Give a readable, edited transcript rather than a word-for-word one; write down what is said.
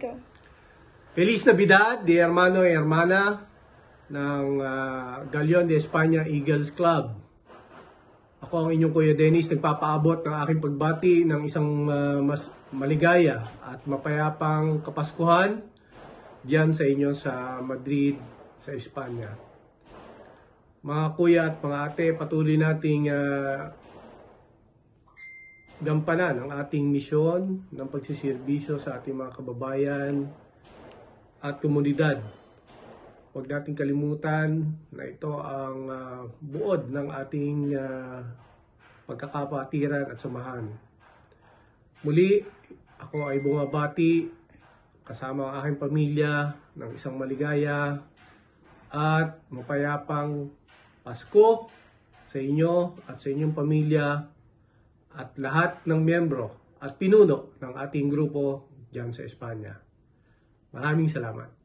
Go. Feliz Navidad, di hermano y hermana ng Galeon de España Eagles Club. Ako ang inyong Kuya Dennis, nagpapaabot ng aking pagbati ng isang mas maligaya at mapayapang Kapaskuhan diyan sa inyo sa Madrid, sa Espanya. Mga kuya at mga ate, patuloy nating gampanan ang ating misyon ng pagsiservisyo sa ating mga kababayan at komunidad. Huwag nating kalimutan na ito ang buod ng ating pagkakapatiran at samahan. Muli, ako ay bumabati kasama ang aking pamilya ng isang maligaya at mapayapang Pasko sa inyo at sa inyong pamilya at lahat ng miyembro at pinuno ng ating grupo diyan sa Espanya. Maraming salamat.